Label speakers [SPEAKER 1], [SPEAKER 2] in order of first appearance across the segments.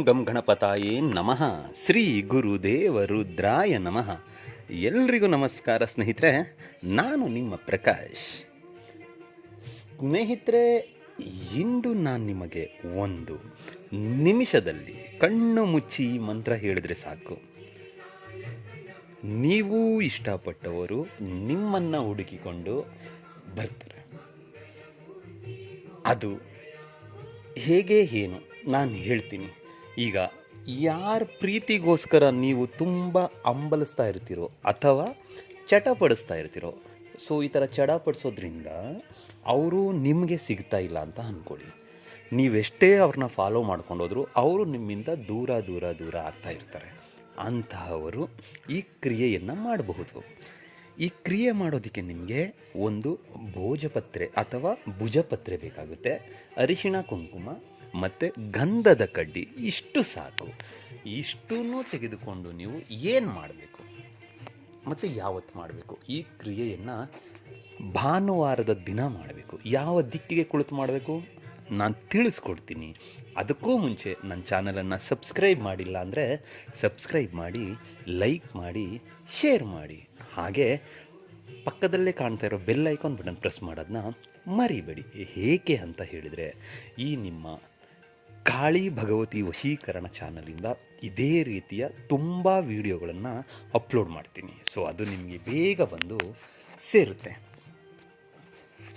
[SPEAKER 1] ಗಂ ಗಣಪತಾಯೇ ನಮಃ. ಶ್ರೀ ಗುರುದೇವ ರುದ್ರಾಯ ನಮಃ. ಎಲ್ರಿಗೂ ನಮಸ್ಕಾರ ಸ್ನೇಹಿತರೆ, ನಾನು ನಿಮ್ಮ ಪ್ರಕಾಶ್. ಸ್ನೇಹಿತರೆ, ಇಂದು ನಾನು ನಿಮಗೆ ಒಂದು ನಿಮಿಷದಲ್ಲಿ ಕಣ್ಣು ಮುಚ್ಚಿ ಮಂತ್ರ ಹೇಳಿದ್ರೆ ಸಾಕು, ನೀವು ಇಷ್ಟಪಟ್ಟವರು ನಿಮ್ಮನ್ನು ಹುಡುಕಿಕೊಂಡು ಬರ್ತಾರೆ. ಅದು ಹೇಗೆ ಏನು ನಾನು ಹೇಳ್ತೀನಿ. ಈಗ ಯಾರ ಪ್ರೀತಿಗೋಸ್ಕರ ನೀವು ತುಂಬ ಹಂಬಲಿಸ್ತಾ ಇರ್ತೀರೋ ಅಥವಾ ಚಟಪಡಿಸ್ತಾ ಇರ್ತೀರೋ, ಸೊ ಈ ಥರ ಚಡಪಡಿಸೋದ್ರಿಂದ ಅವರು ನಿಮಗೆ ಸಿಗ್ತಾ ಇಲ್ಲ ಅಂತ ಅಂದ್ಕೊಳ್ಳಿ. ನೀವೆಷ್ಟೇ ಅವ್ರನ್ನ ಫಾಲೋ ಮಾಡ್ಕೊಂಡೋದ್ರು ಅವರು ನಿಮ್ಮಿಂದ ದೂರ ದೂರ ದೂರ ಆಗ್ತಾ ಇರ್ತಾರೆ. ಅಂತಹವರು ಈ ಕ್ರಿಯೆಯನ್ನು ಮಾಡಬಹುದು. ಈ ಕ್ರಿಯೆ ಮಾಡೋದಕ್ಕೆ ನಿಮಗೆ ಒಂದು ಭೋಜಪತ್ರೆ ಅಥವಾ ಭುಜಪತ್ರೆ ಬೇಕಾಗುತ್ತೆ, ಅರಿಶಿಣ ಕುಂಕುಮ ಮತ್ತು ಗಂಧದ ಕಡ್ಡಿ, ಇಷ್ಟು ಸಾಕು. ಇಷ್ಟನ್ನು ತೆಗೆದುಕೊಂಡು ನೀವು ಏನು ಮಾಡಬೇಕು ಮತ್ತು ಯಾವತ್ತು ಮಾಡಬೇಕು, ಈ ಕ್ರಿಯೆಯನ್ನು ಭಾನುವಾರದ ದಿನ ಮಾಡಬೇಕು. ಯಾವ ದಿಕ್ಕಿಗೆ ಕುಳಿತು ಮಾಡಬೇಕು ನಾನು ತಿಳಿಸ್ಕೊಡ್ತೀನಿ. ಅದಕ್ಕೂ ಮುಂಚೆ ನನ್ನ ಚಾನಲನ್ನು ಸಬ್ಸ್ಕ್ರೈಬ್ ಮಾಡಿಲ್ಲ ಅಂದರೆ ಸಬ್ಸ್ಕ್ರೈಬ್ ಮಾಡಿ, ಲೈಕ್ ಮಾಡಿ, ಶೇರ್ ಮಾಡಿ. ಹಾಗೆ ಪಕ್ಕದಲ್ಲೇ ಕಾಣ್ತಾ ಇರೋ ಬೆಲ್ ಐಕಾನ್ ಬಟನ್ ಪ್ರೆಸ್ ಮಾಡೋದನ್ನ ಮರಿಬೇಡಿ. ಹೇಗೆ ಅಂತ ಹೇಳಿದರೆ, ಈ ನಿಮ್ಮ ಕಾಳಿ ಭಗವತಿ ವಶೀಕರಣ ಚಾನಲಿಂದ ಇದೇ ರೀತಿಯ ತುಂಬ ವಿಡಿಯೋಗಳನ್ನು ಅಪ್ಲೋಡ್ ಮಾಡ್ತೀನಿ. ಸೊ ಅದು ನಿಮಗೆ ಬೇಗ ಬಂದು ಸೇರುತ್ತೆ.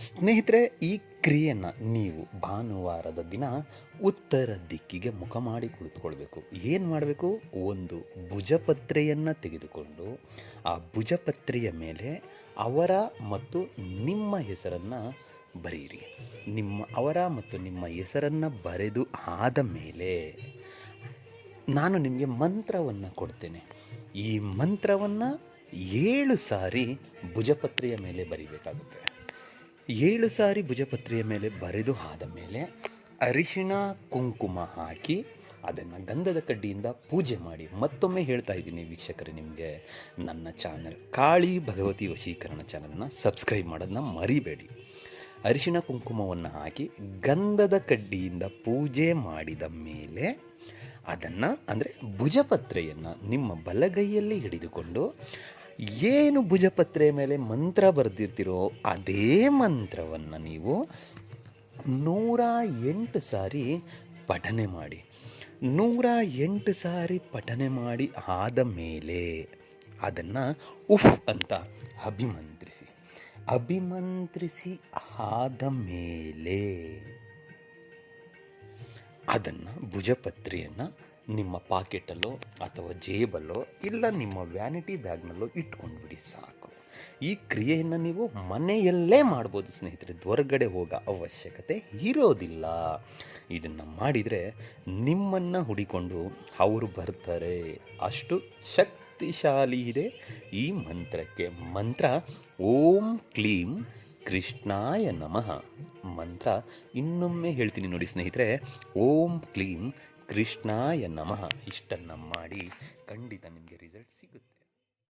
[SPEAKER 1] ಸ್ನೇಹಿತರೆ, ಈ ಕ್ರಿಯೆಯನ್ನು ನೀವು ಭಾನುವಾರದ ದಿನ ಉತ್ತರ ದಿಕ್ಕಿಗೆ ಮುಖ ಮಾಡಿ ಕುಳಿತುಕೊಳ್ಬೇಕು. ಏನು ಮಾಡಬೇಕು, ಒಂದು ಭುಜಪತ್ರೆಯನ್ನು ತೆಗೆದುಕೊಂಡು ಆ ಭುಜಪತ್ರೆಯ ಮೇಲೆ ಅವರ ಮತ್ತು ನಿಮ್ಮ ಹೆಸರನ್ನು ಬರೆಯಿರಿ. ಅವರ ಮತ್ತು ನಿಮ್ಮ ಹೆಸರನ್ನು ಬರೆದು ಆದ ಮೇಲೆ ನಾನು ನಿಮಗೆ ಮಂತ್ರವನ್ನು ಕೊಡ್ತೇನೆ. ಈ ಮಂತ್ರವನ್ನು 7 ಸಾರಿ ಭುಜಪತ್ರೆಯ ಮೇಲೆ ಬರೀಬೇಕಾಗುತ್ತೆ. 7 ಸಾರಿ ಭುಜಪತ್ರೆಯ ಮೇಲೆ ಬರೆದು ಆದ ಮೇಲೆ ಅರಿಶಿಣ ಕುಂಕುಮ ಹಾಕಿ ಅದನ್ನು ಗಂಧದ ಕಡ್ಡಿಯಿಂದ ಪೂಜೆ ಮಾಡಿ. ಮತ್ತೊಮ್ಮೆ ಹೇಳ್ತಾ ಇದ್ದೀನಿ ವೀಕ್ಷಕರೇ, ನಿಮಗೆ ನನ್ನ ಚಾನಲ್ ಕಾಳಿ ಭಗವತಿ ವಶೀಕರಣ ಚಾನಲ್ನ ಸಬ್ಸ್ಕ್ರೈಬ್ ಮಾಡೋದನ್ನ ಮರಿಬೇಡಿ. ಅರಿಶಿಣ ಕುಂಕುಮವನ್ನು ಹಾಕಿ ಗಂಧದ ಕಡ್ಡಿಯಿಂದ ಪೂಜೆ ಮಾಡಿದ ಮೇಲೆ ಅದನ್ನು, ಅಂದರೆ ಭುಜಪತ್ರೆಯನ್ನು ನಿಮ್ಮ ಬಲಗೈಯಲ್ಲಿ ಹಿಡಿದುಕೊಂಡು ಏನು ಭುಜಪತ್ರೆಯ ಮೇಲೆ ಮಂತ್ರ ಬರೆದಿರ್ತೀರೋ ಅದೇ ಮಂತ್ರವನ್ನು ನೀವು 108 ಸಾರಿ ಪಠನೆ ಮಾಡಿ. 108 ಸಾರಿ ಪಠನೆ ಮಾಡಿ ಆದ ಮೇಲೆ ಅದನ್ನು ಉಫ್ ಅಂತ ಅಭಿಮಂತ್ರಿಸಿ ಆದ ಮೇಲೆ ಅದನ್ನು ಭುಜಪತ್ರೆಯನ್ನು ನಿಮ್ಮ ಪಾಕೆಟಲ್ಲೋ ಅಥವಾ ಜೇಬಲ್ಲೋ ಇಲ್ಲ ನಿಮ್ಮ ವ್ಯಾನಿಟಿ ಬ್ಯಾಗ್ನಲ್ಲೋ ಇಟ್ಕೊಂಡ್ಬಿಡಿ, ಸಾಕು. ಈ ಕ್ರಿಯೆಯನ್ನು ನೀವು ಮನೆಯಲ್ಲೇ ಮಾಡ್ಬೋದು ಸ್ನೇಹಿತರೆ, ಹೊರಗಡೆ ಹೋಗೋ ಅವಶ್ಯಕತೆ ಇರೋದಿಲ್ಲ. ಇದನ್ನು ಮಾಡಿದರೆ ನಿಮ್ಮನ್ನು ಹುಡಿಕೊಂಡು ಅವರು ಬರ್ತಾರೆ. ಅಷ್ಟು ಶಕ್ತಿಶಾಲಿ ಇದೆ ಈ ಮಂತ್ರಕ್ಕೆ. ಮಂತ್ರ ಓಂ ಕ್ಲೀಂ ಕೃಷ್ಣಾಯ ನಮಃ. ಮಂತ್ರ ಇನ್ನೊಮ್ಮೆ ಹೇಳ್ತೀನಿ ನೋಡಿ ಸ್ನೇಹಿತರೆ, ಓಂ ಕ್ಲೀಂ ಕೃಷ್ಣಾಯ ನಮಃ. ಇಷ್ಟನ್ನು ಮಾಡಿ ಖಂಡಿತ ನಿಮಗೆ ರಿಸಲ್ಟ್ ಸಿಗುತ್ತೆ.